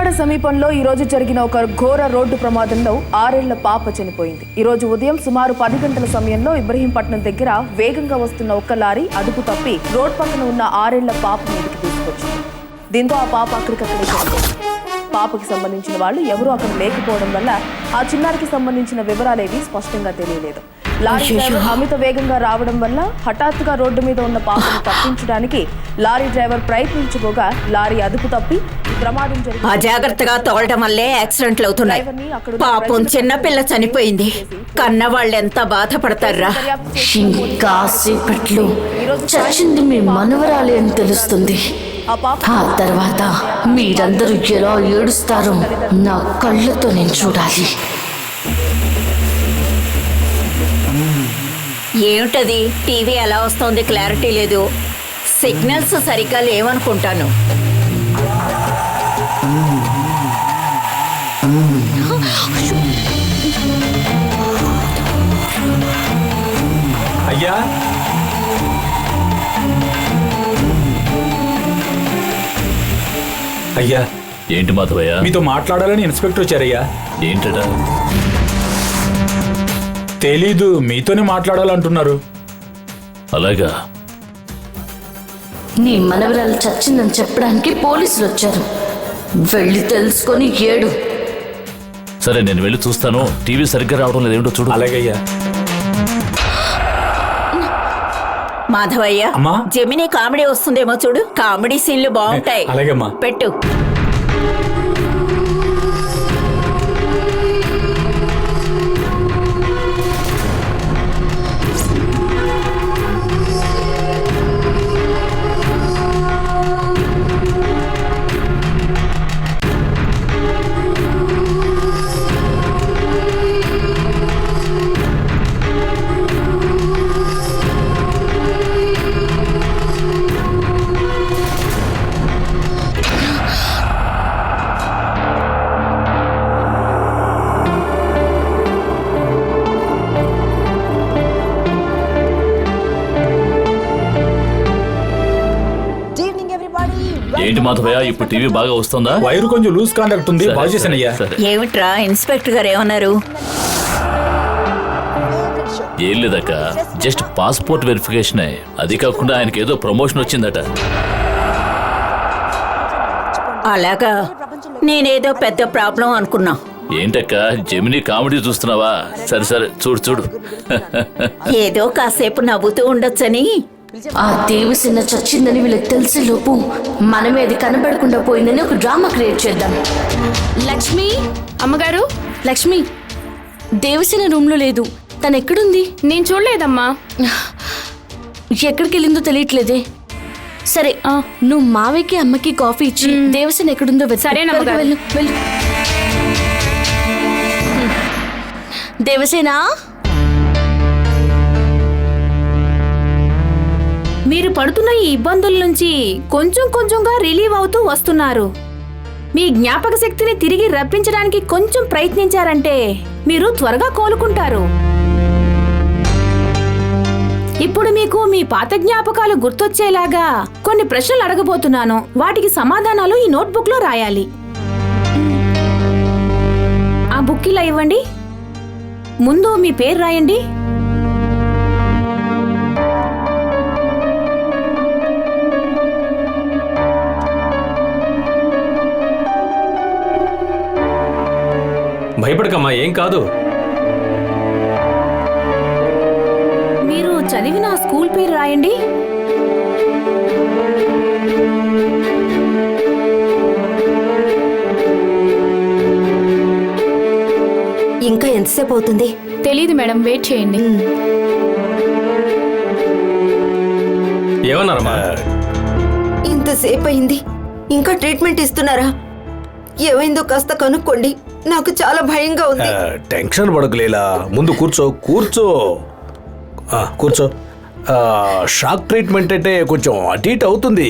విజయవాడ సమీపంలో ఈ రోజు జరిగిన ఒక ఘోర రోడ్డు ప్రమాదంలో 6 ఏళ్ల పాప చనిపోయింది. ఈ రోజు ఉదయం సుమారు 10 గంటల సమయంలో ఇబ్రహీంపట్నం దగ్గర వేగంగా వస్తున్న ఒక లారీ అదుపు తప్పి రోడ్ పక్కన ఉన్న 6 ఏళ్ల పాప మీదకి తీసుకొచ్చింది. దీంతో ఆ పాప అక్కడికక్కడే చనిపోయింది. పాపకి సంబంధించిన వాళ్ళు ఎవరూ అక్కడ లేకపోవడం వల్ల ఆ చిన్నారికి సంబంధించిన వివరాలేవి స్పష్టంగా తెలియలేదు. లారీ డ్రైవర్ అమిత వేగంగా రావడం వల్ల హఠాత్తుగా రోడ్డు మీద ఉన్న పాపను తప్పించడానికి లారీ డ్రైవర్ ప్రయత్నించుకోగా లారీ అదుపు తప్పి ప్రమాదం జరిగింది. అజాగ్రత్తగా తోలడం వల్లే యాక్సిడెంట్లు అవుతున్నాయి. పాపం చిన్నపిల్ల చనిపోయింది. కన్న వాళ్ళు ఎంత బాధపడతారా? ఇంకా సేపట్లో చచ్చింది మీ మనవరాలి అని తెలుస్తుంది. ఆ తర్వాత మీరందరూ ఎలా ఏడుస్తారో నా కళ్ళతో నేను చూడాలి. ఏమిటది? టీవీ ఎలా వస్తోంది? క్లారిటీ లేదు. సిగ్నల్స్ సరిగ్గా లేవనుకుంటాను. అయ్యా, అయ్యా, ఏంటి మాధవయ్య? మీతో మాట్లాడాలని ఇన్స్పెక్టర్ వచ్చారయ్యా. ఏంటడా? తెలీదు, మీతోనే మాట్లాడాలంటున్నారు. అలాగా? నీ మనవరాలు చచ్చిందని చెప్పడానికి పోలీసులు వచ్చారు. వెళ్ళి తెలుసుకొని ఏడు. సరే, నేను వెళ్ళి చూస్తాను. టీవీ సరిగ్గా రావడం లేదేంటో చూడు. అలాగయ్యా. మాధవయ్య, జెమినీ కామెడీ వస్తుందేమో చూడు. కామెడీ సీన్లు బాగుంటాయి. అలాగేమ్మా. పెట్టు. ఏంటి మాధవయ్య, ఇప్పుడు టీవీ బాగా వస్తుందా? వైరు కొంచెం లూజ్ కాంటాక్ట్ ఉంది. బాగు చేశానయ్యా. ఏమిట్రా ఇన్స్పెక్టర్ గారు ఏమన్నారు? ఏం లేదక్క, జస్ట్ పాస్పోర్ట్ వెరిఫికేషన్. అది కాకుండా ఆయనకి ఏదో ప్రమోషన్ వచ్చిందట. అలాగా? నేనేదో పెద్ద ప్రాబ్లం అనుకున్నా. ఏంటక్క, జెమినీ కామెడీ చూస్తున్నావా? సరే సరే, చూడు చూడు. ఏదో కాసేపు నవ్వుతూ ఉండొచ్చని. ఆ దేవసేన చచ్చిందని వీళ్ళకి తెలిసే లోపు మనమే అది కనబడకుండా పోయిందని ఒక డ్రామా క్రియేట్ చేద్దాం. లక్ష్మి అమ్మగారు, లక్ష్మి, దేవసేన రూమ్ లో లేదు. తను ఎక్కడుంది? నేను చూడలేదమ్మా. ఎక్కడికి వెళ్ళిందో తెలియట్లేదే. సరే, నువ్వు మావయ్యకి అమ్మకి కాఫీ ఇచ్చి దేవసేన ఎక్కడుందో సరేనమ్మగారు. వెళ్ళు వెళ్ళు. దేవసేన, మీరు పడుతున్న ఈ ఇబ్బందుల నుంచి కొంచెం కొంచెంగా రిలీవ్ అవుతూ వస్తున్నారు. మీ జ్ఞాపక శక్తిని తిరిగి రప్పించడానికి కొంచెం ప్రయత్నించారంటే మీరు త్వరగా కోలుకుంటారు. ఇప్పుడు మీకు మీ పాత జ్ఞాపకాలు గుర్తొచ్చేలాగా కొన్ని ప్రశ్నలు అడగబోతున్నాను. వాటికి సమాధానాలు ఈ నోట్బుక్ లో రాయాలి. ఆ బుక్ ఇలా ఇవ్వండి. ముందు మీ పేరు రాయండి. భయపడకమ్మా, ఏం కాదు. మీరు చదివిన స్కూల్ పేరు రాయండి. ఇంకా ఎంతసేపు అవుతుంది? తెలీదు మేడం, వెయిట్ చేయండి. ఏమన్నారమ్మా? ఇంతసేపు అయింది, ఇంకా ట్రీట్మెంట్ ఇస్తున్నారా? ఏమైందో కాస్త కనుక్కోండి. నాకు చాలా భయంగా ఉంది. టెన్షన్ పడకలేలా, ముందు కూర్చో కూర్చో కూర్చో. షాక్ ట్రీట్మెంట్ అంటే కొంచెం అటు ఇటు అవుతుంది.